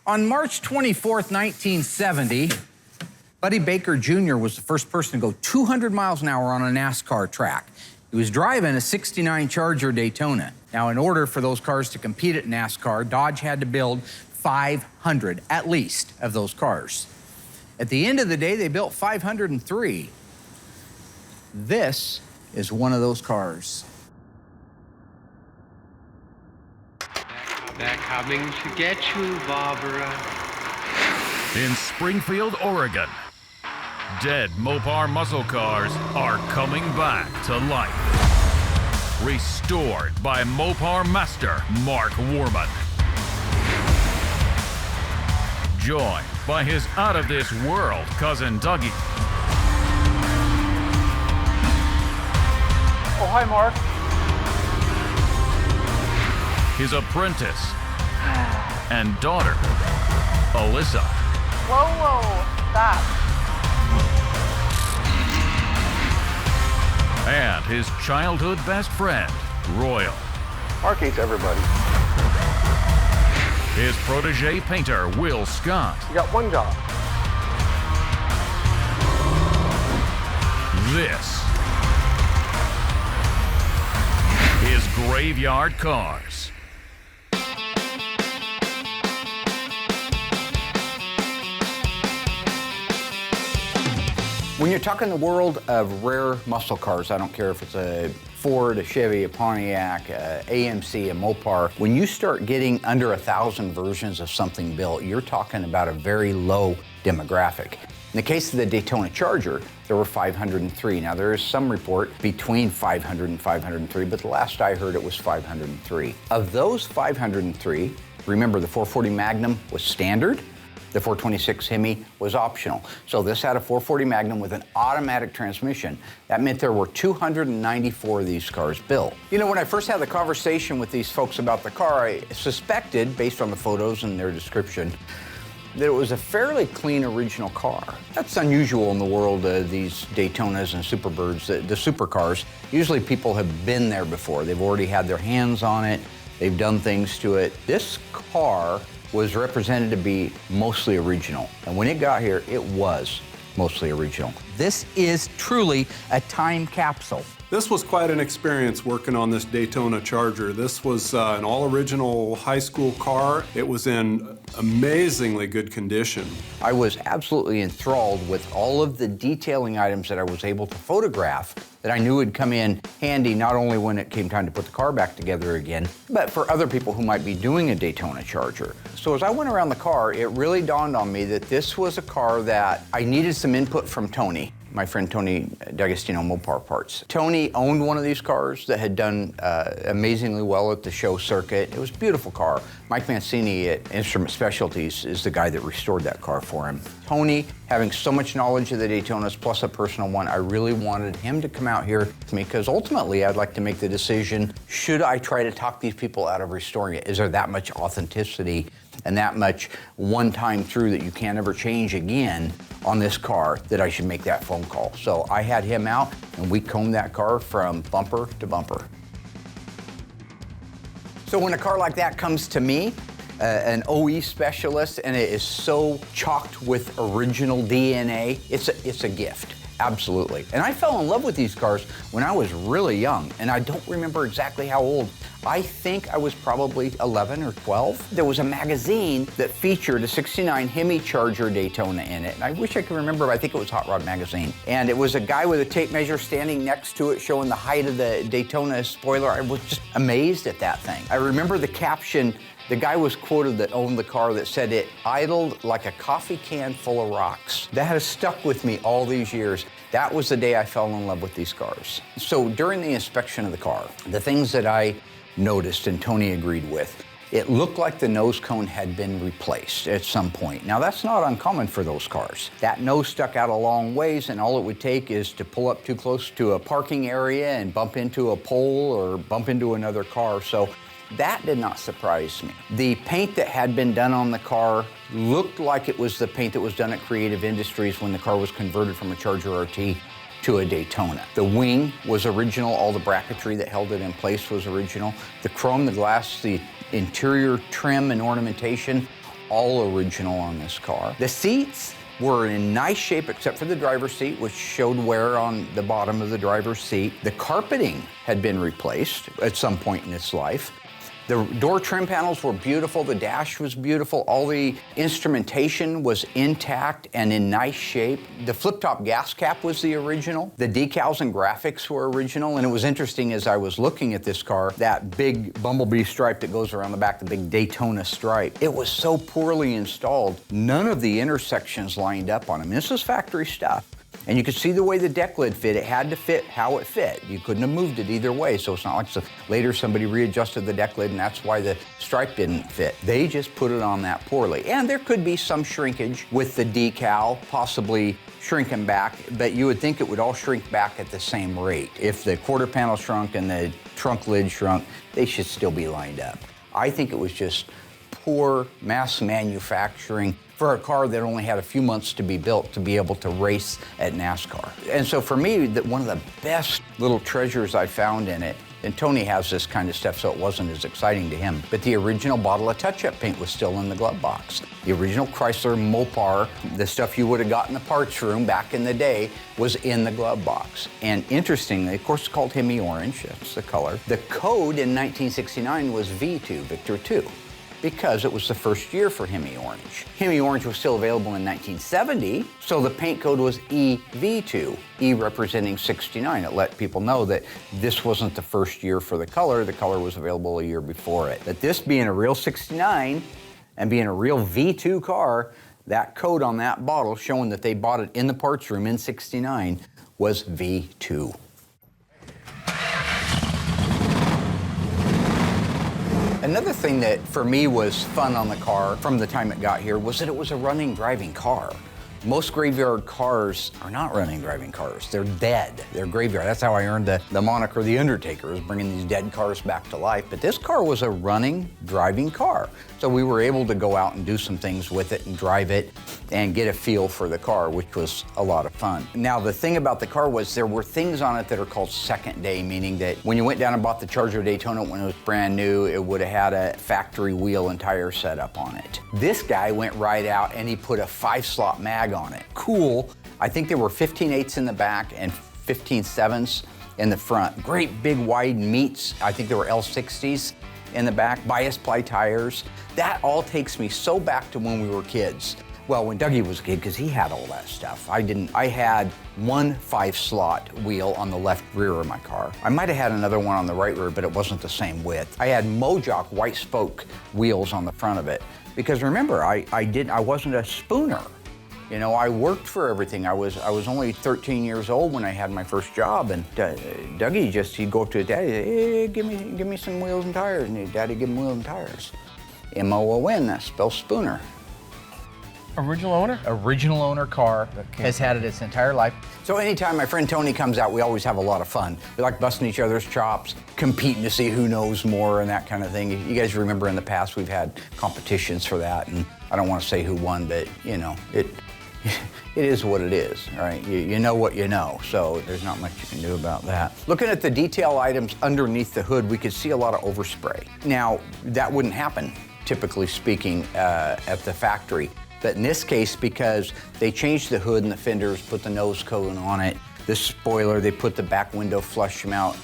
On March 24th, 1970, Buddy Baker Jr. was the first person to go 200 miles an hour on a NASCAR track. He was driving a '69 Charger Daytona. Now, in order for those cars to compete at NASCAR, Dodge had to build 500, at least, of those cars. At the end of the day, they built 503. This is one of those cars. They're coming to get you, Barbara. In Springfield, Oregon, dead Mopar muscle cars are coming back to life. Restored by Mopar master Mark Warman. Joined by his out-of-this-world cousin Dougie. Oh, hi, Mark. His apprentice and daughter, Alyssa. Whoa, whoa, stop. And his childhood best friend, Royal. Mark hates everybody. His protege painter, Will Scott. You got one job. This is Graveyard Carz. When you're talking the world of rare muscle cars, I don't care if it's a Ford, a Chevy, a Pontiac, a AMC, a Mopar, when you start getting under 1,000 versions of something built, you're talking about a very low demographic. In the case of the Daytona Charger, there were 503. Now, there is some report between 500 and 503, but the last I heard it was 503. Of those 503, remember the 440 Magnum was standard. The 426 Hemi was optional. So this had a 440 Magnum with an automatic transmission. That meant there were 294 of these cars built. You know, when I first had the conversation with these folks about the car, I suspected, based on the photos and their description, that it was a fairly clean original car. That's unusual in the world of these Daytonas and Superbirds, the supercars. Usually people have been there before. They've already had their hands on it. They've done things to it. This car was represented to be mostly original. And when it got here, it was mostly original. This is truly a time capsule. This was quite an experience working on this Daytona Charger. This was an all-original high school car. It was in amazingly good condition. I was absolutely enthralled with all of the detailing items that I was able to photograph that I knew would come in handy not only when it came time to put the car back together again, but for other people who might be doing a Daytona Charger. So as I went around the car, it really dawned on me that this was a car that I needed some input from Tony, my friend Tony D'Agostino, Mopar Parts. Tony owned one of these cars that had done amazingly well at the show circuit. It was a beautiful car. Mike Mancini at Instrument Specialties is the guy that restored that car for him. Tony, having so much knowledge of the Daytonas, plus a personal one, I really wanted him to come out here with me because ultimately I'd like to make the decision, should I try to talk these people out of restoring it? Is there that much authenticity and that much one time through that you can't ever change again on this car that I should make that phone call? So I had him out and we combed that car from bumper to bumper. So when a car like that comes to me, an OE specialist, and it is so chocked with original DNA, it's a gift. Absolutely. And I fell in love with these cars when I was really young, and I don't remember exactly how old. I think I was probably 11 or 12. There was a magazine that featured a '69 Hemi Charger Daytona in it, and I wish I could remember, but I think it was Hot Rod Magazine. And it was a guy with a tape measure standing next to it showing the height of the Daytona spoiler. I was just amazed at that thing. I remember the caption. The guy was quoted that owned the car that said it idled like a coffee can full of rocks. That has stuck with me all these years. That was the day I fell in love with these cars. So during the inspection of the car, the things that I noticed and Tony agreed with, it looked like the nose cone had been replaced at some point. Now that's not uncommon for those cars. That nose stuck out a long ways and all it would take is to pull up too close to a parking area and bump into a pole or bump into another car. So that did not surprise me. The paint that had been done on the car looked like it was the paint that was done at Creative Industries when the car was converted from a Charger RT to a Daytona. The wing was original, all the bracketry that held it in place was original. The chrome, the glass, the interior trim and ornamentation, all original on this car. The seats were in nice shape except for the driver's seat, which showed wear on the bottom of the driver's seat. The carpeting had been replaced at some point in its life. The door trim panels were beautiful, the dash was beautiful, all the instrumentation was intact and in nice shape. The flip-top gas cap was the original. The decals and graphics were original, and it was interesting as I was looking at this car, that big bumblebee stripe that goes around the back, the big Daytona stripe. It was so poorly installed, none of the intersections lined up on them. This was factory stuff. And you could see the way the deck lid fit. It had to fit how it fit. You couldn't have moved it either way, so it's not like later somebody readjusted the deck lid and that's why the stripe didn't fit. They just put it on that poorly. And there could be some shrinkage with the decal, possibly shrinking back, but you would think it would all shrink back at the same rate. If the quarter panel shrunk and the trunk lid shrunk, they should still be lined up. I think it was just poor mass manufacturing for a car that only had a few months to be built to be able to race at NASCAR. And so for me, one of the best little treasures I found in it, and Tony has this kind of stuff so it wasn't as exciting to him, but the original bottle of touch-up paint was still in the glove box. The original Chrysler Mopar, the stuff you would have got in the parts room back in the day, was in the glove box. And interestingly, of course it's called Hemi Orange, that's the color. The code in 1969 was V2, Victor 2. Because it was the first year for Hemi Orange. Hemi Orange was still available in 1970, so the paint code was EV2, E representing 69. It let people know that this wasn't the first year for the color was available a year before it. But this being a real 69 and being a real V2 car, that code on that bottle showing that they bought it in the parts room in 69 was V2. Another thing that for me was fun on the car from the time it got here was that it was a running, driving car. Most graveyard cars are not running, driving cars. They're dead. They're graveyard. That's how I earned the moniker The Undertaker, is bringing these dead cars back to life. But this car was a running, driving car. So we were able to go out and do some things with it and drive it and get a feel for the car, which was a lot of fun. Now, the thing about the car was there were things on it that are called second day, meaning that when you went down and bought the Charger Daytona when it was brand new, it would have had a factory wheel and tire setup on it. This guy went right out and he put a 5-slot mag on it. Cool. I think there were 15/8s in the back and 15/7s in the front. Great big wide meats. I think there were L60s in the back, bias ply tires. That all takes me so back to when we were kids. Well, when Dougie was a kid, because he had all that stuff. I didn't. I had one 5-slot wheel on the left rear of my car. I might have had another one on the right rear, but it wasn't the same width. I had Mojoc white spoke wheels on the front of it. Because remember, I wasn't a spooner. You know, I worked for everything. I was only 13 years old when I had my first job, and Dougie he'd go up to his daddy, hey, give me some wheels and tires, and his daddy give him wheels and tires. M-O-O-N, that spells spooner. Original owner? Original owner car, has had it its entire life. So anytime my friend Tony comes out, we always have a lot of fun. We like busting each other's chops, competing to see who knows more and that kind of thing. You guys remember in the past we've had competitions for that, and I don't want to say who won, but you know, it is what it is, right? You know what you know, so there's not much you can do about that. Looking at the detail items underneath the hood, we could see a lot of overspray. Now, that wouldn't happen, typically speaking, at the factory. But in this case, because they changed the hood and the fenders, put the nose cone on it, the spoiler, they put the back window flush mount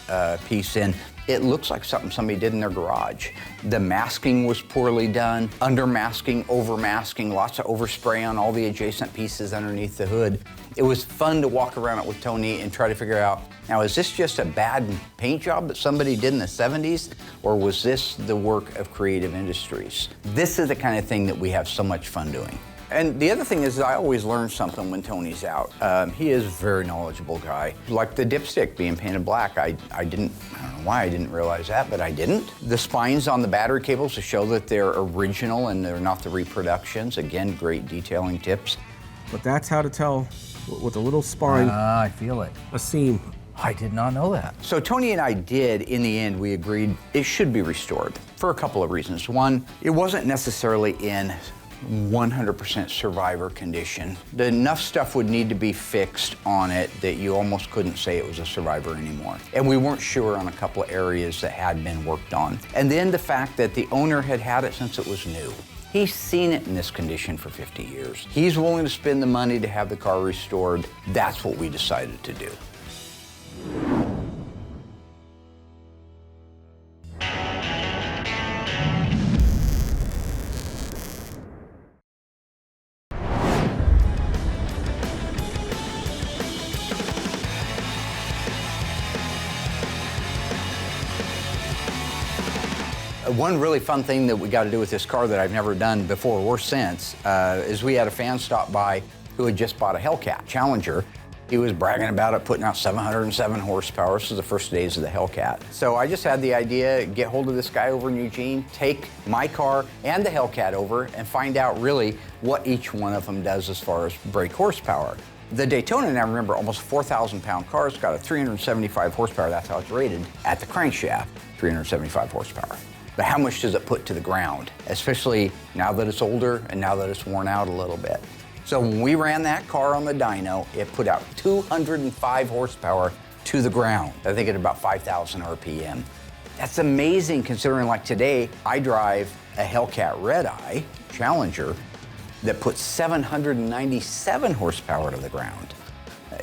piece in, it looks like something somebody did in their garage. The masking was poorly done, under-masking, over-masking, lots of overspray on all the adjacent pieces underneath the hood. It was fun to walk around it with Tony and try to figure out, now is this just a bad paint job that somebody did in the 70s, or was this the work of creative industries? This is the kind of thing that we have so much fun doing. And the other thing is that I always learn something when Tony's out. He is a very knowledgeable guy. Like the dipstick being painted black, I don't know why I didn't realize that, but I didn't. The spines on the battery cables to show that they're original and they're not the reproductions. Again, great detailing tips. But that's how to tell with a little spine. I feel it. A seam. I did not know that. So Tony and I did, in the end, we agreed it should be restored for a couple of reasons. One, it wasn't necessarily in 100% survivor condition. Enough stuff would need to be fixed on it that you almost couldn't say it was a survivor anymore. And we weren't sure on a couple of areas that had been worked on. And then the fact that the owner had had it since it was new. He's seen it in this condition for 50 years. He's willing to spend the money to have the car restored. That's what we decided to do. One really fun thing that we got to do with this car that I've never done before or since is we had a fan stop by who had just bought a Hellcat Challenger. He was bragging about it, putting out 707 horsepower. This was the first days of the Hellcat. So I just had the idea, get hold of this guy over in Eugene, take my car and the Hellcat over and find out really what each one of them does as far as brake horsepower. The Daytona, and I remember, almost 4,000-pound car, it's got a 375 horsepower. That's how it's rated at the crankshaft, 375 horsepower. But how much does it put to the ground, especially now that it's older and now that it's worn out a little bit? So when we ran that car on the dyno, it put out 205 horsepower to the ground, I think at about 5,000 RPM. That's amazing considering, like today, I drive a Hellcat Red Eye Challenger that puts 797 horsepower to the ground.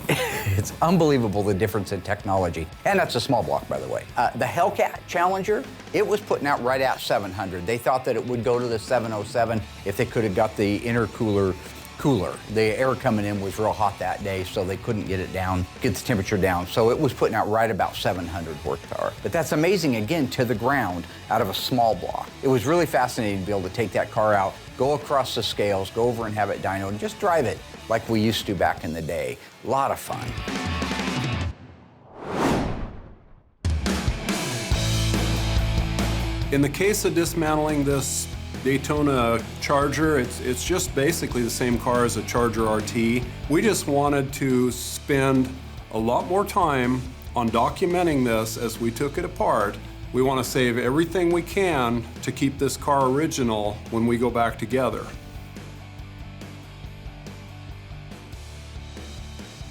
It's unbelievable the difference in technology. And that's a small block, by the way. The Hellcat Challenger, it was putting out right at 700. They thought that it would go to the 707 if they could have got the intercooler cooler. The air coming in was real hot that day, so they couldn't get it down, get the temperature down. So it was putting out right about 700 horsepower. But that's amazing, again, to the ground out of a small block. It was really fascinating to be able to take that car out, go across the scales, go over and have it dynoed, and just drive it like we used to back in the day. A lot of fun. In the case of dismantling this Daytona Charger, it's just basically the same car as a Charger RT. We just wanted to spend a lot more time on documenting this as we took it apart. We want to save everything we can to keep this car original when we go back together.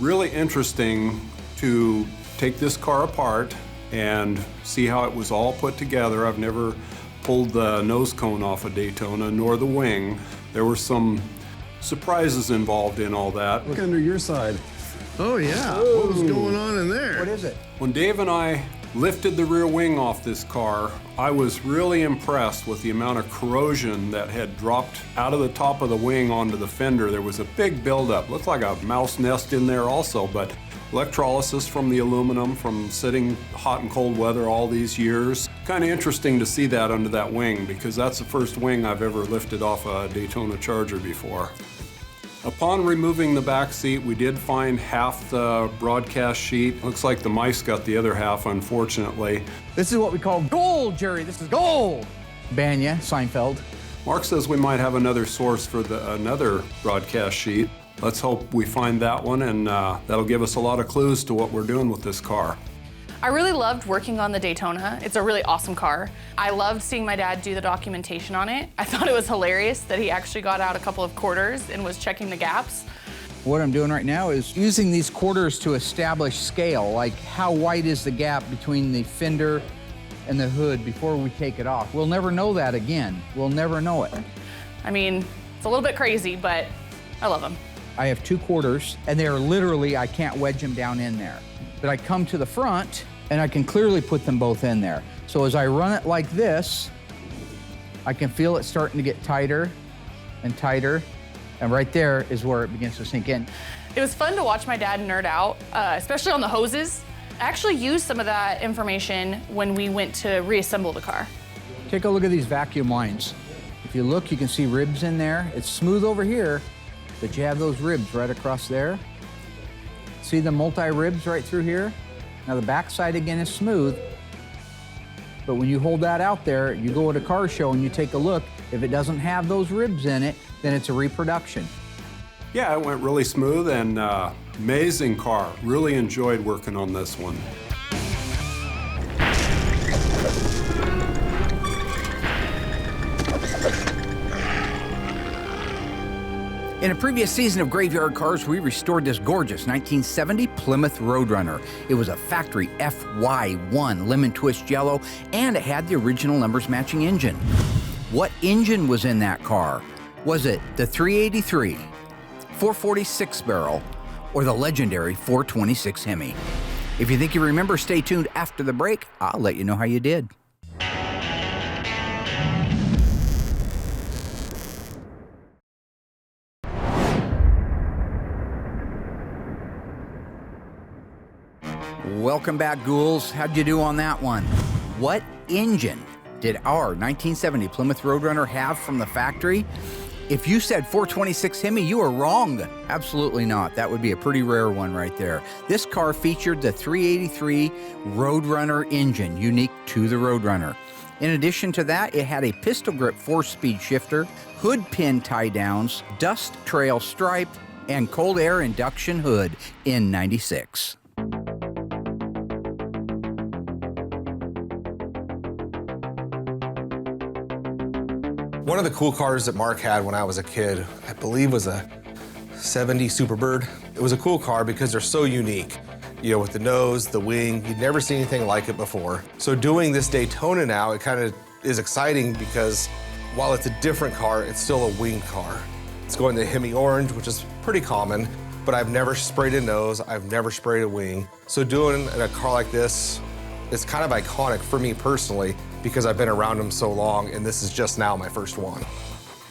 Really interesting to take this car apart and see how it was all put together. I've never pulled the nose cone off a Daytona, nor the wing. There were some surprises involved in all that. Look under your side. Oh yeah, what was going on in there? What is it? When Dave and I lifted the rear wing off this car, I was really impressed with the amount of corrosion that had dropped out of the top of the wing onto the fender. There was a big buildup. Looked like a mouse nest in there also, but electrolysis from the aluminum from sitting hot and cold weather all these years. Kind of interesting to see that under that wing because that's the first wing I've ever lifted off a Daytona Charger before. Upon removing the back seat, we did find half the broadcast sheet. Looks like the mice got the other half, unfortunately. This is what we call gold, Jerry. This is gold. Banya, Seinfeld. Mark says we might have another source for another broadcast sheet. Let's hope we find that one, and that'll give us a lot of clues to what we're doing with this car. I really loved working on the Daytona. It's a really awesome car. I loved seeing my dad do the documentation on it. I thought it was hilarious that he actually got out a couple of quarters and was checking the gaps. What I'm doing right now is using these quarters to establish scale, like how wide is the gap between the fender and the hood before we take it off. We'll never know that again. We'll never know it. I mean, it's a little bit crazy, but I love them. I have 2 quarters, and they are literally, I can't wedge them down in there. But I come to the front, and I can clearly put them both in there. So as I run it like this, I can feel it starting to get tighter and tighter, and right there is where it begins to sink in. It was fun to watch my dad nerd out, especially on the hoses. I actually used some of that information when we went to reassemble the car. Take a look at these vacuum lines. If you look, you can see ribs in there. It's smooth over here, but you have those ribs right across there. See the multi-ribs right through here? Now the backside again is smooth, but when you hold that out there, you go at a car show and you take a look, if it doesn't have those ribs in it, then it's a reproduction. Yeah, it went really smooth and amazing car. Really enjoyed working on this one. In a previous season of Graveyard Carz, we restored this gorgeous 1970 Plymouth Roadrunner. It was a factory FY1 lemon twist yellow, and it had the original numbers matching engine. What engine was in that car? Was it the 383, 446 barrel, or the legendary 426 Hemi? If you think you remember, stay tuned after the break. I'll let you know how you did. Welcome back, ghouls. How'd you do on that one? What engine did our 1970 Plymouth Roadrunner have from the factory? If you said 426 Hemi, you were wrong. Absolutely not. That would be a pretty rare one right there. This car featured the 383 Roadrunner engine, unique to the Roadrunner. In addition to that, it had a pistol grip 4-speed shifter, hood pin tie-downs, dust trail stripe, and cold air induction hood in '96. One of the cool cars that Mark had when I was a kid, I believe, was a 70 Superbird. It was a cool car because they're so unique. You know, with the nose, the wing, you'd never seen anything like it before. So doing this Daytona now, it kind of is exciting because while it's a different car, it's still a winged car. It's going the Hemi Orange, which is pretty common, but I've never sprayed a nose, I've never sprayed a wing. So doing a car like this, it's kind of iconic for me personally because I've been around them so long and this is just now my first one.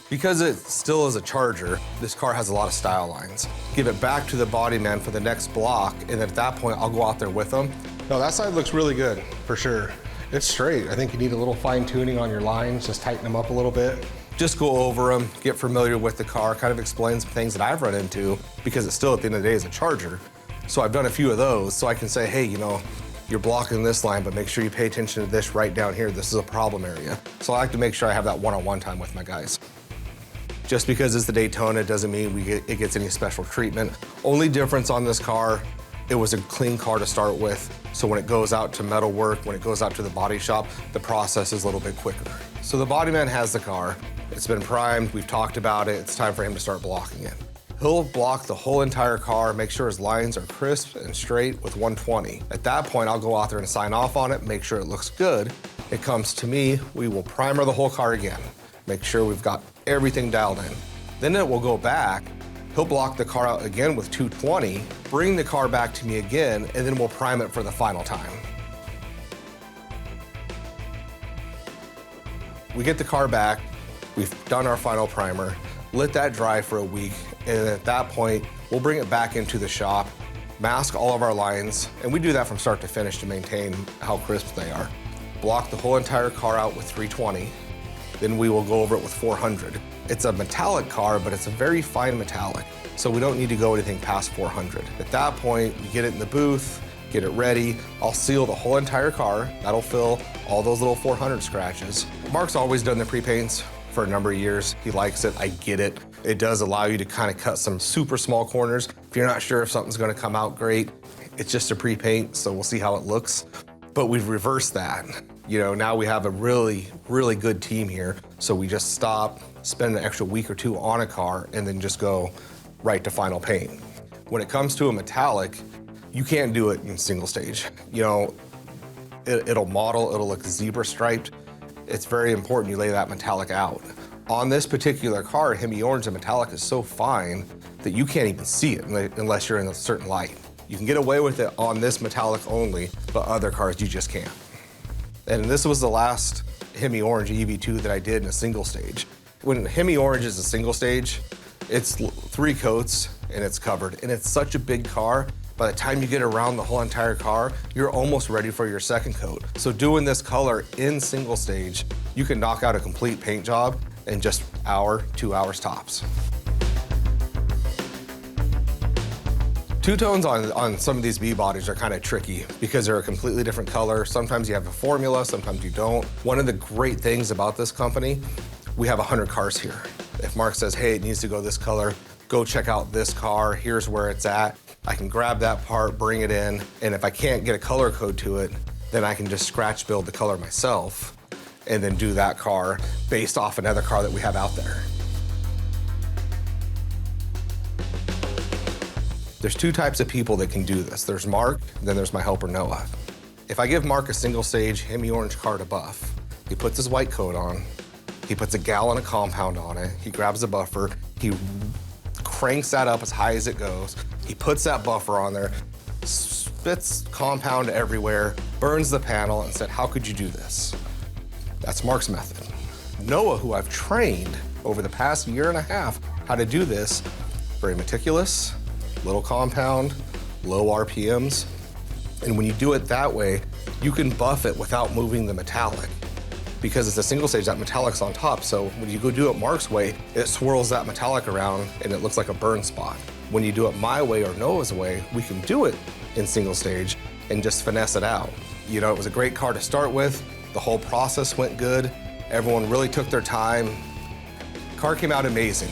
Because it still is a Charger, this car has a lot of style lines. Give it back to the body man for the next block, and at that point, I'll go out there with them. No, that side looks really good, for sure. It's straight. I think you need a little fine tuning on your lines, just tighten them up a little bit. Just go over them, get familiar with the car, kind of explain some things that I've run into, because it's still, at the end of the day, is a Charger. So I've done a few of those, so I can say, hey, you know, you're blocking this line, but make sure you pay attention to this right down here. This is a problem area. So I like to make sure I have that one-on-one time with my guys. Just because it's the Daytona doesn't mean it gets any special treatment. Only difference on this car, it was a clean car to start with. So when it goes out to metal work, when it goes out to the body shop, the process is a little bit quicker. So the body man has the car. It's been primed, we've talked about it. It's time for him to start blocking it. He'll block the whole entire car, make sure his lines are crisp and straight with 120. At that point, I'll go out there and sign off on it, make sure it looks good. It comes to me, we will primer the whole car again. Make sure we've got everything dialed in. Then it will go back, he'll block the car out again with 220, bring the car back to me again, and then we'll prime it for the final time. We get the car back, we've done our final primer, let that dry for a week, and at that point, we'll bring it back into the shop, mask all of our lines, and we do that from start to finish to maintain how crisp they are. Block the whole entire car out with 320, then we will go over it with 400. It's a metallic car, but it's a very fine metallic, so we don't need to go anything past 400. At that point, we get it in the booth, get it ready. I'll seal the whole entire car. That'll fill all those little 400 scratches. Mark's always done the pre-paints for a number of years. He likes it, I get it. It does allow you to kind of cut some super small corners. If you're not sure if something's gonna come out great, it's just a pre-paint, so we'll see how it looks. But we've reversed that. You know, now we have a really, really good team here, so we just stop, spend an extra week or two on a car, and then just go right to final paint. When it comes to a metallic, you can't do it in single stage. You know, it'll model, it'll look zebra striped. It's very important you lay that metallic out. On this particular car, Hemi Orange, the metallic is so fine that you can't even see it unless you're in a certain light. You can get away with it on this metallic only, but other cars you just can't. And this was the last Hemi Orange EV2 that I did in a single stage. When Hemi Orange is a single stage, it's 3 coats and it's covered. And it's such a big car, by the time you get around the whole entire car, you're almost ready for your second coat. So doing this color in single stage, you can knock out a complete paint job in just an hour, 2 hours tops. Two-tones on some of these B-bodies are kind of tricky because they're a completely different color. Sometimes you have a formula, sometimes you don't. One of the great things about this company, we have 100 cars here. If Mark says, hey, it needs to go this color, go check out this car, here's where it's at. I can grab that part, bring it in, and if I can't get a color code to it, then I can just scratch build the color myself and then do that car based off another car that we have out there. There's 2 types of people that can do this. There's Mark, and then there's my helper, Noah. If I give Mark a single stage Hemi Orange car to buff, he puts his white coat on, He puts a gallon of compound on it. He grabs a buffer. He cranks that up as high as it goes. He puts that buffer on there, spits compound everywhere, burns the panel, and said, how could you do this? That's Mark's method. Noah, who I've trained over the past year and a half how to do this, very meticulous, little compound, low RPMs. And when you do it that way, you can buff it without moving the metallic. Because it's a single stage, that metallic's on top. So when you go do it Mark's way, it swirls that metallic around and it looks like a burn spot. When you do it my way or Noah's way, we can do it in single stage and just finesse it out. You know, it was a great car to start with. The whole process went good. Everyone really took their time. Car came out amazing.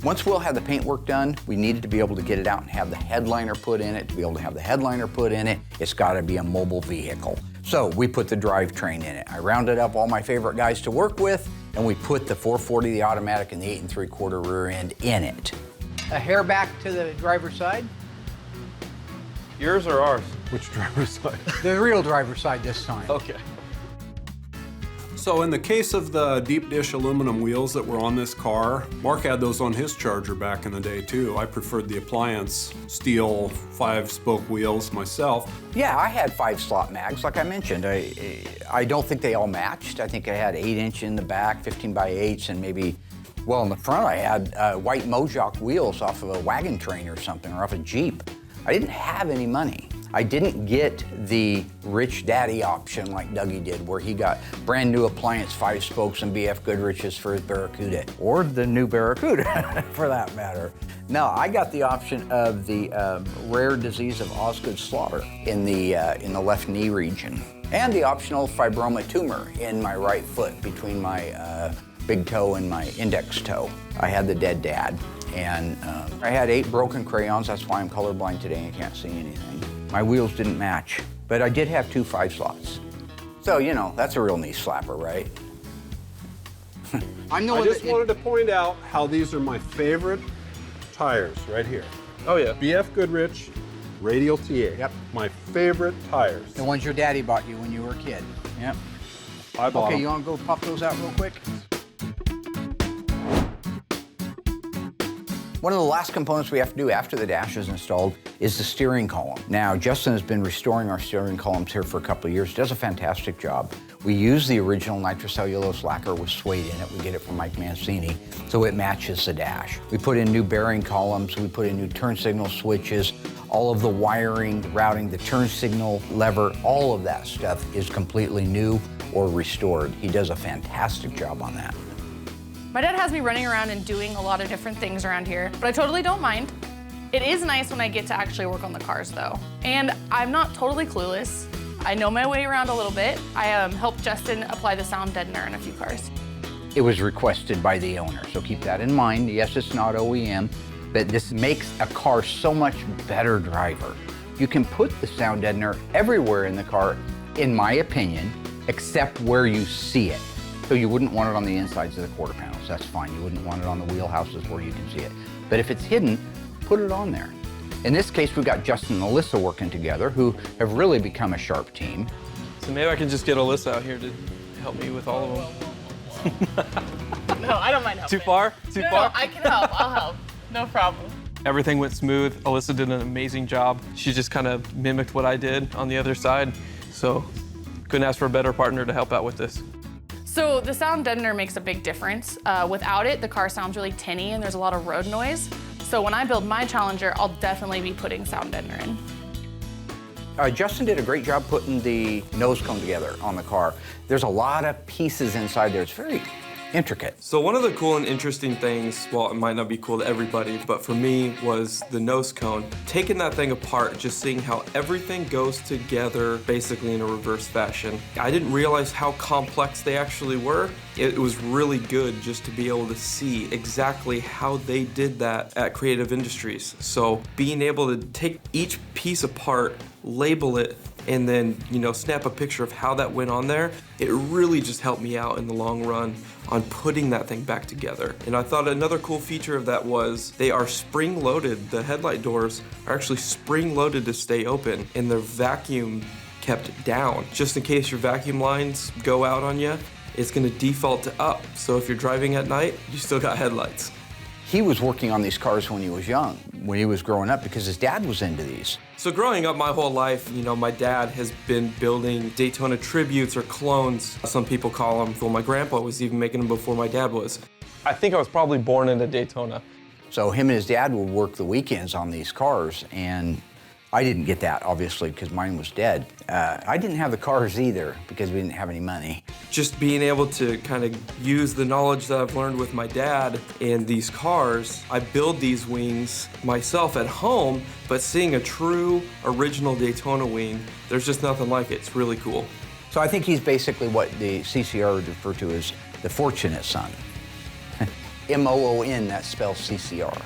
Once Will had the paint work done, we needed to be able to get it out and have the headliner put in it. To be able to have the headliner put in it, it's got to be a mobile vehicle. So we put the drivetrain in it. I rounded up all my favorite guys to work with, and we put the 440, the automatic, and the 8 3/4 rear end in it. A hair back to the driver's side. Yours or ours? Which driver's side? The real driver's side this time. Okay. So in the case of the deep dish aluminum wheels that were on this car, Mark had those on his Charger back in the day too. I preferred the appliance steel 5-spoke wheels myself. Yeah, I had 5-slot mags, like I mentioned. I don't think they all matched. I think I had 8-inch in the back, 15x8s, and maybe, well, in the front I had white Mojoc wheels off of a wagon train or something, or off a Jeep. I didn't have any money. I didn't get the rich daddy option like Dougie did, where he got brand new appliance 5 spokes and BF Goodrich's for his Barracuda, or the new Barracuda for that matter. No, I got the option of the rare disease of Osgood slaughter in the left knee region, and the optional fibroma tumor in my right foot between my big toe and my index toe. I had the dead dad, and I had 8 broken crayons. That's why I'm colorblind today and can't see anything. My wheels didn't match, but I did have 2 5-slots. So, you know, that's a real knee slapper, right? I just wanted to point out how these are my favorite tires right here. Oh yeah. BF Goodrich, Radial TA. Yep. My favorite tires. The ones your daddy bought you when you were a kid. Yep. I bought Okay, them. you want to go pop those out real quick? One of the last components we have to do after the dash is installed is the steering column. Now, Justin has been restoring our steering columns here for a couple of years. Does a fantastic job. We use the original nitrocellulose lacquer with suede in it. We get it from Mike Mancini, so it matches the dash. We put in new bearing columns. We put in new turn signal switches. All of the wiring, the routing, the turn signal lever, all of that stuff is completely new or restored. He does a fantastic job on that. My dad has me running around and doing a lot of different things around here, but I totally don't mind. It is nice when I get to actually work on the cars though. And I'm not totally clueless. I know my way around a little bit. I helped Justin apply the sound deadener in a few cars. It was requested by the owner, so keep that in mind. Yes, it's not OEM, but this makes a car so much better driver. You can put the sound deadener everywhere in the car, in my opinion, except where you see it. So you wouldn't want it on the insides of the quarter panels, that's fine. You wouldn't want it on the wheelhouses where you can see it. But if it's hidden, put it on there. In this case, we've got Justin and Alyssa working together, who have really become a sharp team. So maybe I can just get Alyssa out here to help me with all of them. No, I don't mind helping. Too far? Too No, far? I can help, I'll help. No problem. Everything went smooth. Alyssa did an amazing job. She just kind of mimicked what I did on the other side. So couldn't ask for a better partner to help out with this. So the sound deadener makes a big difference. Without it, the car sounds really tinny and there's a lot of road noise. So when I build my Challenger, I'll definitely be putting sound deadener in. Justin did a great job putting the nose cone together on the car. There's a lot of pieces inside there. It's very intricate. So one of the cool and interesting things, well, it might not be cool to everybody, but for me was the nose cone. Taking that thing apart, just seeing how everything goes together basically in a reverse fashion. I didn't realize how complex they actually were. It was really good just to be able to see exactly how they did that at Creative Industries. So being able to take each piece apart, label it, and then, you know, snap a picture of how that went on there, it really just helped me out in the long run on putting that thing back together. And I thought another cool feature of that was they are spring-loaded. The headlight doors are actually spring-loaded to stay open, and they're vacuum kept down. Just in case your vacuum lines go out on you, it's gonna default to up. So if you're driving at night, you still got headlights. He was working on these cars when he was young, when he was growing up, because his dad was into these. So growing up my whole life, you know, my dad has been building Daytona tributes or clones, some people call them. Well, my grandpa was even making them before my dad was. I think I was probably born into Daytona. So him and his dad would work the weekends on these cars, and I didn't get that, obviously, because mine was dead. I didn't have the cars either, because we didn't have any money. Just being able to kind of use the knowledge that I've learned with my dad in these cars, I build these wings myself at home, but seeing a true original Daytona wing, there's just nothing like it. It's really cool. So I think he's basically what the CCR would refer to as the fortunate son. M-O-O-N, that spells CCR.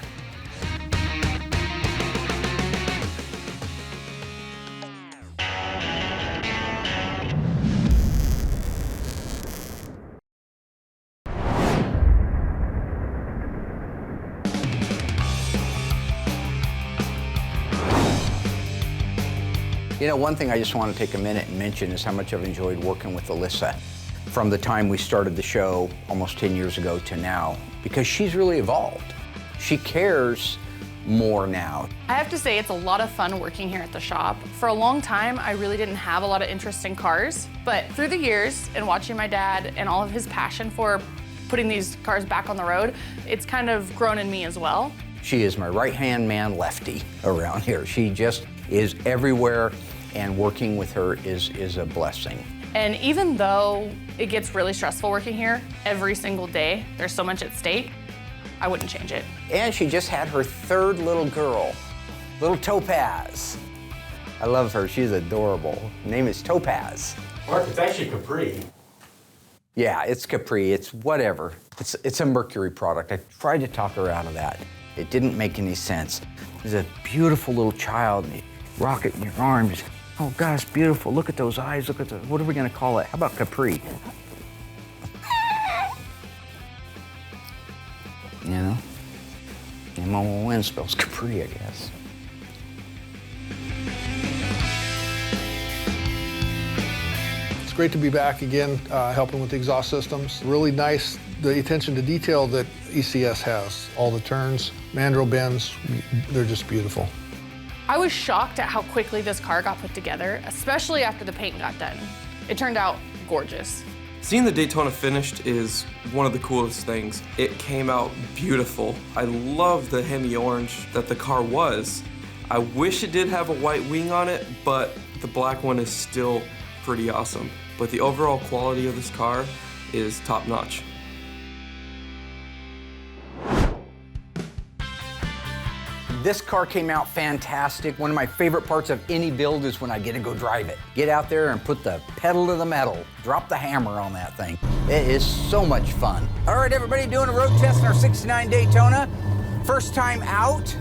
You know, one thing I just want to take a minute and mention is how much I've enjoyed working with Alyssa from the time we started the show almost 10 years ago to now, because she's really evolved. She cares more now. I have to say it's a lot of fun working here at the shop. For a long time, I really didn't have a lot of interest in cars, but through the years and watching my dad and all of his passion for putting these cars back on the road, it's kind of grown in me as well. She is my right-hand man lefty around here. She just is everywhere, and working with her is a blessing. And even though it gets really stressful working here every single day, there's so much at stake, I wouldn't change it. And she just had her third little girl, little Topaz. I love her, she's adorable. Her name is Topaz. Mark, it's actually Capri. Yeah, it's Capri, it's whatever. It's a Mercury product. I tried to talk her out of that. It didn't make any sense. There's a beautiful little child, and you rock it in your arms. Oh gosh, beautiful, look at those eyes, look at the, what are we gonna call it? How about Capri? You know? M-O-O-N spells Capri, I guess. It's great to be back again, helping with the exhaust systems. Really nice, the attention to detail that ECS has. All the turns, mandrel bends, they're just beautiful. I was shocked at how quickly this car got put together, especially after the paint got done. It turned out gorgeous. Seeing the Daytona finished is one of the coolest things. It came out beautiful. I love the Hemi orange that the car was. I wish it did have a white wing on it, but the black one is still pretty awesome. But the overall quality of this car is top notch. This car came out fantastic. One of my favorite parts of any build is when I get to go drive it. Get out there and put the pedal to the metal. Drop the hammer on that thing. It is so much fun. All right, everybody, doing a road test in our 69 Daytona. First time out.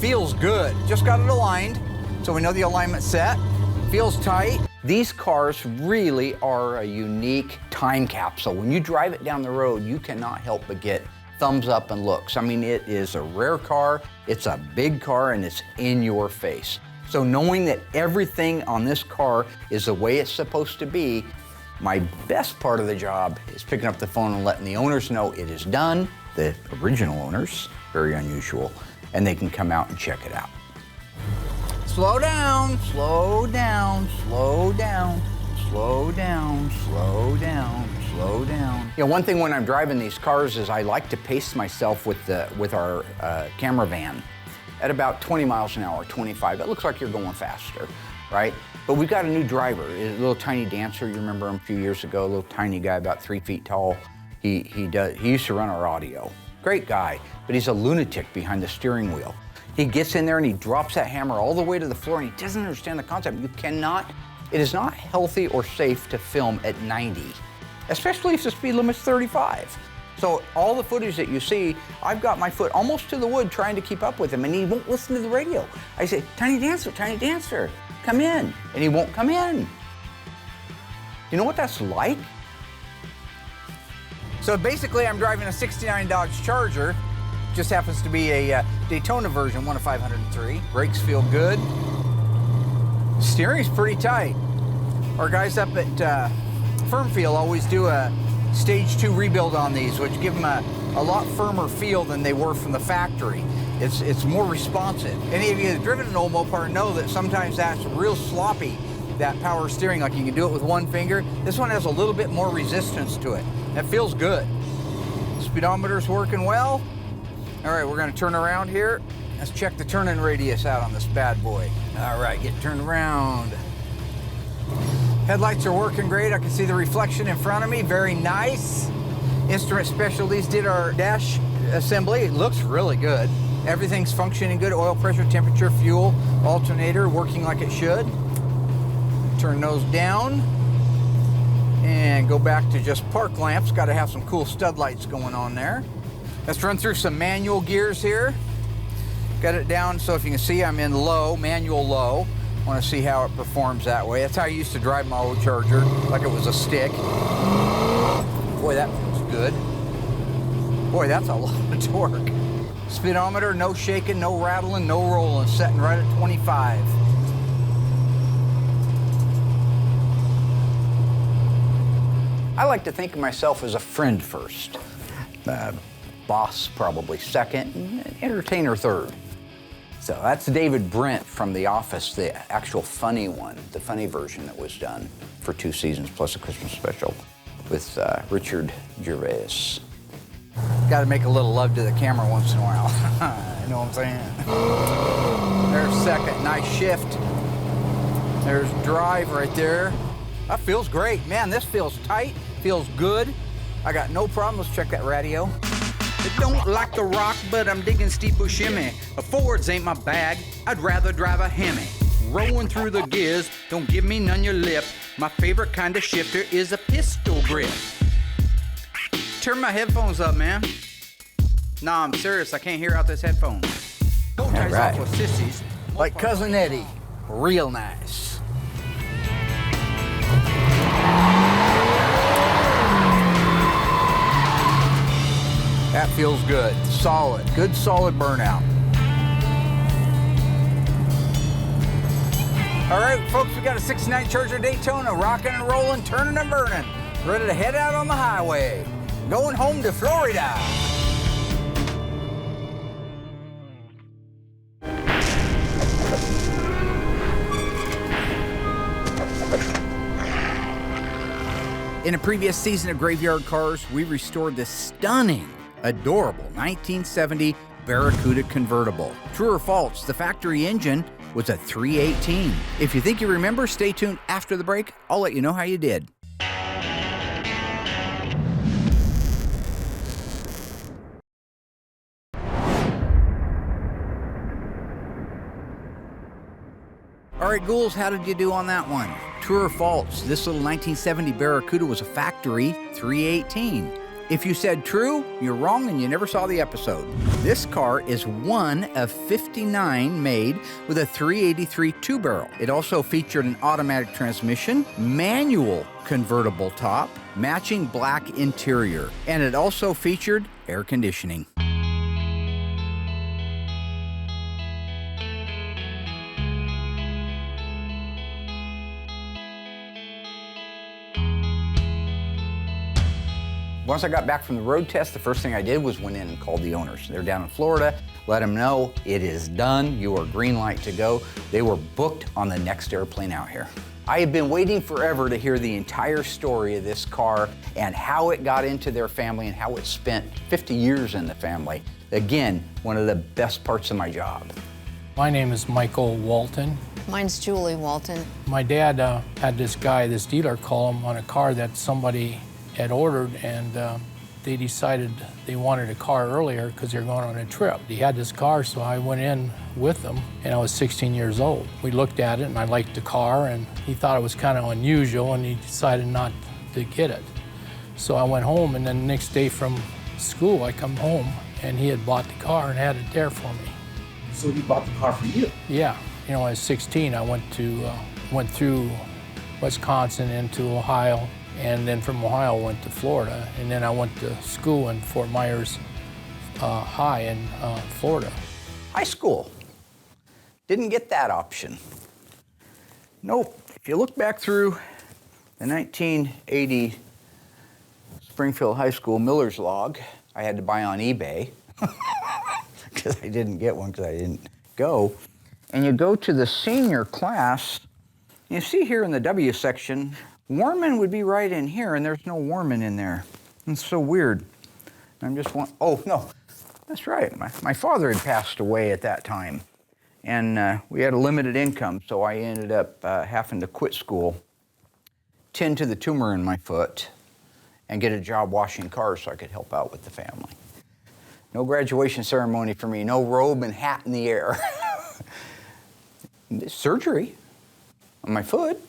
Feels good. Just got it aligned, so we know the alignment's set. Feels tight. These cars really are a unique time capsule. When you drive it down the road, you cannot help but get thumbs up and looks. I mean, it is a rare car, it's a big car, and it's in your face. So knowing that everything on this car is the way it's supposed to be, my best part of the job is picking up the phone and letting the owners know it is done, the original owners, very unusual, and they can come out and check it out. Slow down, slow down, slow down, slow down, slow down, slow down. You know, one thing when I'm driving these cars is I like to pace myself with our camera van at about 20 miles an hour, 25. It looks like you're going faster, right? But we've got a new driver, a little tiny dancer. You remember him a few years ago, a little tiny guy, about 3 feet tall. He used to run our audio. Great guy, but he's a lunatic behind the steering wheel. He gets in there and he drops that hammer all the way to the floor, and he doesn't understand the concept. You cannot, it is not healthy or safe to film at 90, especially if the speed limit's 35. So all the footage that you see, I've got my foot almost to the wood trying to keep up with him, and he won't listen to the radio. I say, Tiny Dancer, come in. And he won't come in. You know what that's like? So basically, I'm driving a 69 Dodge Charger. Just happens to be a Daytona version, 1 of 503. Brakes feel good. Steering's pretty tight. Our guys up at Firmfield always do a stage 2 rebuild on these, which give them a lot firmer feel than they were from the factory. It's more responsive. Any of you that have driven an old Mopar know that sometimes that's real sloppy, that power steering, like you can do it with one finger. This one has a little bit more resistance to it. That feels good. Speedometer's working well. All right, we're gonna turn around here. Let's check the turning radius out on this bad boy. All right, get turned around. Headlights are working great. I can see the reflection in front of me, very nice. Instrument Specialties did our dash assembly. It looks really good. Everything's functioning good. Oil pressure, temperature, fuel, alternator working like it should. Turn those down and go back to just park lamps. Got to have some cool stud lights going on there. Let's run through some manual gears here. Got it down so if you can see I'm in low, manual low. Want to see how it performs that way. That's how I used to drive my old Charger, like it was a stick. Boy, that feels good. Boy, that's a lot of torque. Speedometer, no shaking, no rattling, no rolling, setting right at 25. I like to think of myself as a friend first, boss probably second, and entertainer third. So that's David Brent from The Office, the actual funny one, the funny version that was done for 2 seasons plus a Christmas special with Richard Gervais. Got to make a little love to the camera once in a while. You know what I'm saying? There's second, nice shift. There's drive right there. That feels great. Man, this feels tight, feels good. I got no problem. Let's check that radio. I don't like the rock, but I'm digging steep shimmy. A Fords ain't my bag, I'd rather drive a Hemi. Rolling through the gears, don't give me none your lip. My favorite kind of shifter is a pistol grip. Turn my headphones up, man. Nah, I'm serious, I can't hear out this headphone. Go ties off with sissies. Like Cousin Eddie, real nice. That feels good. Solid. Good solid burnout. All right, folks, we got a 69 Charger Daytona rocking and rolling, turning and burning. Ready to head out on the highway. Going home to Florida. In a previous season of Graveyard Carz, we restored this stunning, adorable 1970 Barracuda convertible. True or false, the factory engine was a 318. If you think you remember, stay tuned after the break. I'll let you know how you did. All right, ghouls, how did you do on that one? True or false, this little 1970 Barracuda was a factory 318. If you said true, you're wrong and you never saw the episode. This car is one of 59 made with a 383 two-barrel. It also featured an automatic transmission, manual convertible top, matching black interior, and it also featured air conditioning. Once I got back from the road test, the first thing I did was went in and called the owners. They're down in Florida, let them know it is done, you are green light to go. They were booked on the next airplane out here. I have been waiting forever to hear the entire story of this car and how it got into their family and how it spent 50 years in the family. Again, one of the best parts of my job. My name is Michael Walton. Mine's Julie Walton. My dad had this guy, this dealer, call him on a car that somebody had ordered, and they decided they wanted a car earlier because they're going on a trip. He had this car, so I went in with them, and I was 16 years old. We looked at it, and I liked the car, and he thought it was kind of unusual, and he decided not to get it. So I went home, and then the next day from school, I come home, and he had bought the car and had it there for me. So he bought the car for you? Yeah. You know, when I was 16, I went through Wisconsin into Ohio, and then from Ohio went to Florida, and then I went to school in Fort Myers High in Florida. High school. Didn't get that option. Nope. If you look back through the 1980 Springfield High School Miller's Log, I had to buy on eBay because I didn't get one because I didn't go. And you go to the senior class, you see here in the W section, Warman would be right in here, and there's no Warman in there. It's so weird. I'm just oh, no, that's right. My father had passed away at that time, and we had a limited income, so I ended up having to quit school, tend to the tumor in my foot, and get a job washing cars so I could help out with the family. No graduation ceremony for me, no robe and hat in the air. Surgery on my foot.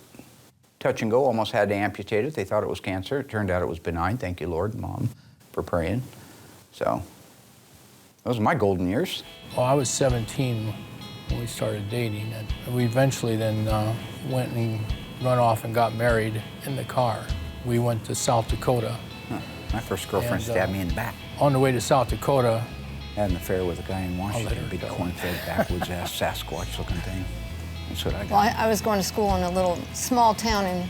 Touch and go, almost had to amputate it. They thought it was cancer. It turned out it was benign. Thank you, Lord, Mom, for praying. So, those are my golden years. Well, I was 17 when we started dating, and we eventually then went and run off and got married in the car. We went to South Dakota. Huh. My first girlfriend stabbed me in the back. On the way to South Dakota, I had an affair with a guy in Washington, big corn-fed, backwoods-ass Sasquatch-looking thing. That's what I got. Well, I was going to school in a little small town in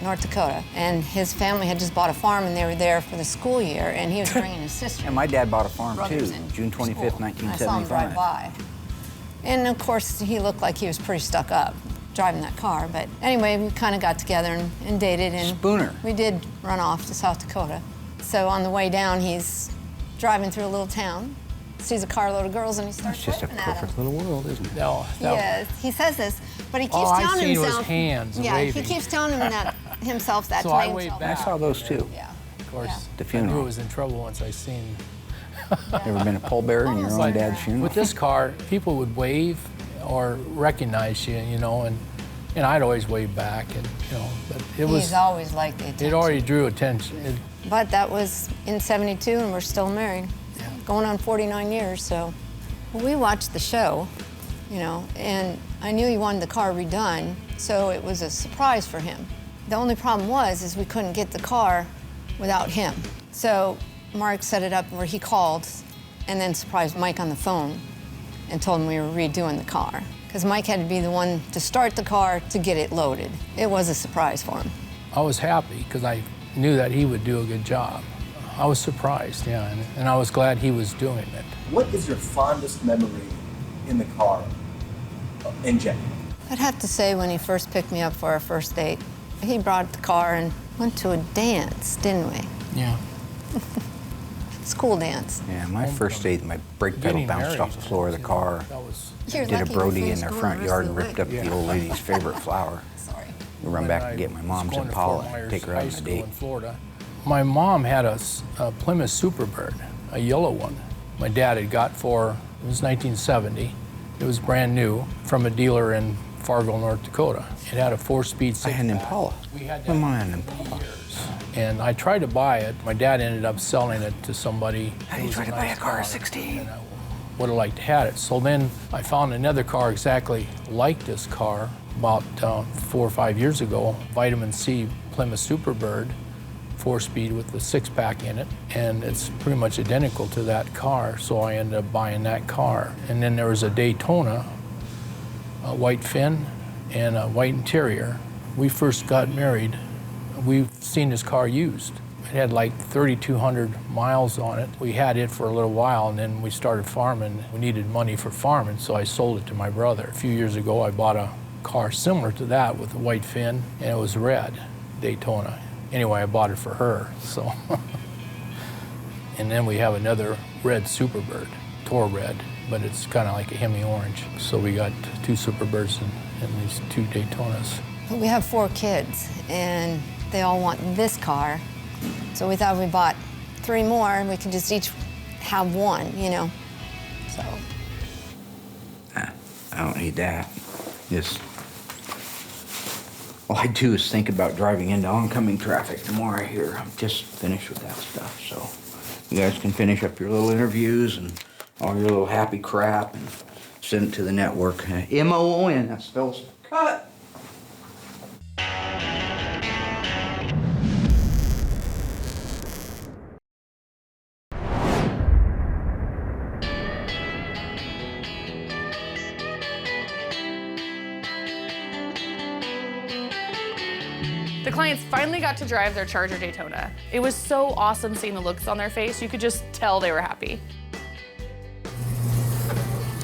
North Dakota, and his family had just bought a farm, and they were there for the school year, and he was bringing his sister. And my dad bought a farm, too, June 25th, 1975. I saw him drive by. And, of course, he looked like he was pretty stuck up driving that car. But anyway, we kind of got together and dated. And Spooner. We did run off to South Dakota. So on the way down, he's driving through a little town, sees a carload of girls, and he starts waving at them. It's just a perfect little world, isn't it? No. Yes, he says this, but he keeps all telling I seen himself. Was hands yeah, waving. he keeps telling him that himself that so to I make waved himself. back. I saw those too. Yeah. Of course, the I funeral. knew it was in trouble once I seen. Ever been a pallbearer in your own dad's funeral? With this car, people would wave or recognize you, you know, and I'd always wave back, and you know, but it was. He's always liked the attention. It already drew attention. But that was in '72, and we're still married, going on 49 years. So, we watched the show, you know, and I knew he wanted the car redone, so it was a surprise for him. The only problem is we couldn't get the car without him. So Mark set it up where he called, and then surprised Mike on the phone, and told him we were redoing the car. Because Mike had to be the one to start the car to get it loaded. It was a surprise for him. I was happy because I knew that he would do a good job. I was surprised, yeah, and I was glad he was doing it. What is your fondest memory in the car, in general? I'd have to say when he first picked me up for our first date, he brought the car and went to a dance, didn't we? Yeah. School dance. Yeah, my first date, my brake pedal bounced off the floor of the car. Did a Brody in their front yard and ripped up the old lady's favorite flower. Sorry. We run back to get my mom's Impala, take her out on a date. In Florida. My mom had a Plymouth Superbird, a yellow one. My dad had got it was 1970. It was brand new from a dealer in Fargo, North Dakota. It had a 4-speed six-pack. I had an Impala. We had My that mom had an for Impala. years. And I tried to buy it. My dad ended up selling it to somebody. How do you try to buy a car at 16? Would have liked to have it. So then I found another car exactly like this car about 4 or 5 years ago. Vitamin C Plymouth Superbird, 4-speed with the 6-pack in it, and it's pretty much identical to that car. So I ended up buying that car. And then there was a Daytona, a white fin and a white interior. We first got married. We've seen this car used. It had like 3,200 miles on it. We had it for a little while, and then we started farming. We needed money for farming, so I sold it to my brother. A few years ago, I bought a car similar to that with a white fin, and it was red, Daytona. Anyway, I bought it for her, so. And then we have another red Superbird, Tor red, but it's kind of like a Hemi orange. So we got 2 Superbirds and these 2 Daytonas. We have 4 kids, and they all want this car. So we thought we bought 3 more, and we can just each have one, you know. So. I don't need that. Just all I do is think about driving into oncoming traffic. The more I hear, I'm just finished with that stuff. So you guys can finish up your little interviews and all your little happy crap and send it to the network. MOON, that spells cut. The clients finally got to drive their Charger Daytona. It was so awesome seeing the looks on their face. You could just tell they were happy.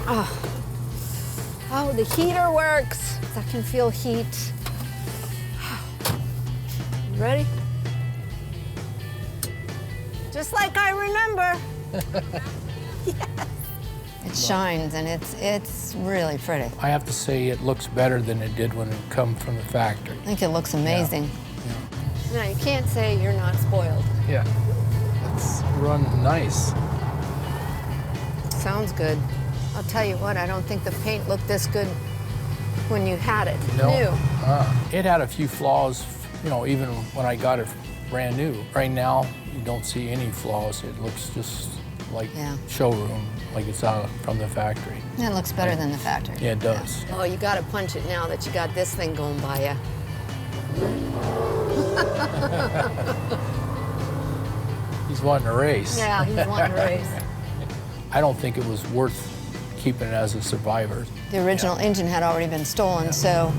Oh, the heater works. I can feel heat. You ready? Just like I remember. Yes. It shines, and it's really pretty. I have to say it looks better than it did when it come from the factory. I think it looks amazing. No, you can't say you're not spoiled. Yeah, it's run nice. Sounds good. I'll tell you what, I don't think the paint looked this good when you had it No. new. It had a few flaws, you know, even when I got it brand new. Right now, you don't see any flaws. It looks just like showroom, like it's out from the factory. It looks better than the factory. Yeah, it does. Oh, you gotta punch it now that you got this thing going by you. He's wanting to race. Yeah, he's wanting to race. I don't think it was worth keeping it as a survivor. The original engine had already been stolen, so.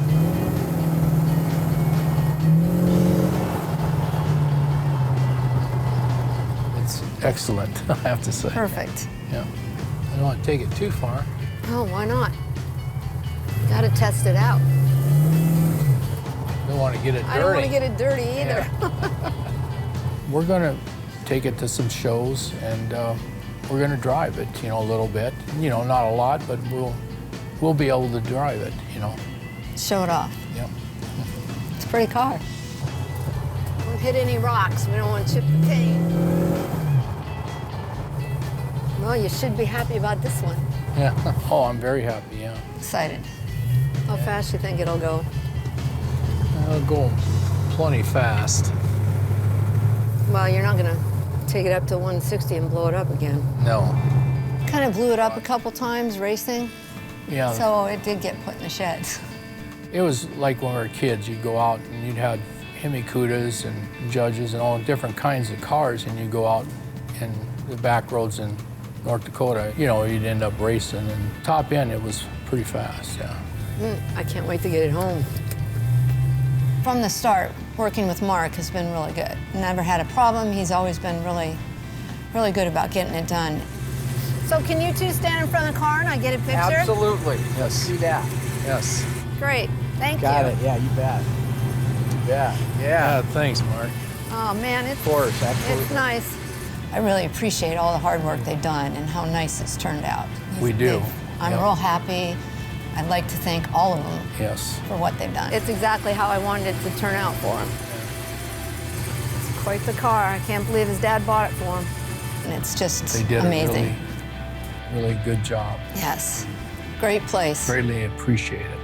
It's excellent, I have to say. Perfect. Yeah. I don't want to take it too far. Oh, why not? You gotta test it out. Don't want to get it dirty. I don't want to get it dirty either. We're going to take it to some shows, and we're going to drive it, you know, a little bit. You know, not a lot, but we'll be able to drive it, you know. Show it off. Yep. It's a pretty car. Don't hit any rocks. We don't want to chip the paint. Well, you should be happy about this one. Yeah. Oh, I'm very happy, yeah. Excited. How fast do you think it'll go? It'll go plenty fast. Well, you're not gonna take it up to 160 and blow it up again. No. Kind of blew it up a couple times racing. Yeah. So it did get put in the sheds. It was like when we were kids, you'd go out and you'd have Hemi-Cudas and Judges and all different kinds of cars, and you'd go out in the back roads in North Dakota, you know, you'd end up racing, and top end, it was pretty fast, yeah. I can't wait to get it home. From the start, working with Mark has been really good. Never had a problem. He's always been really, really good about getting it done. So can you two stand in front of the car and I get a picture? Absolutely. Yes. Do that. Yes. Great. Thank Got you. it. Yeah, you bet. You bet. Yeah. Yeah, thanks, Mark. Oh, man, Of course, absolutely. it's nice. I really appreciate all the hard work they've done and how nice it's turned out. We do. I'm Yep. real happy. I'd like to thank all of them Yes. for what they've done. It's exactly how I wanted it to turn out for him. It's quite the car. I can't believe his dad bought it for him. And it's just They did amazing. a really good job. Yes. Great place. Greatly appreciate it.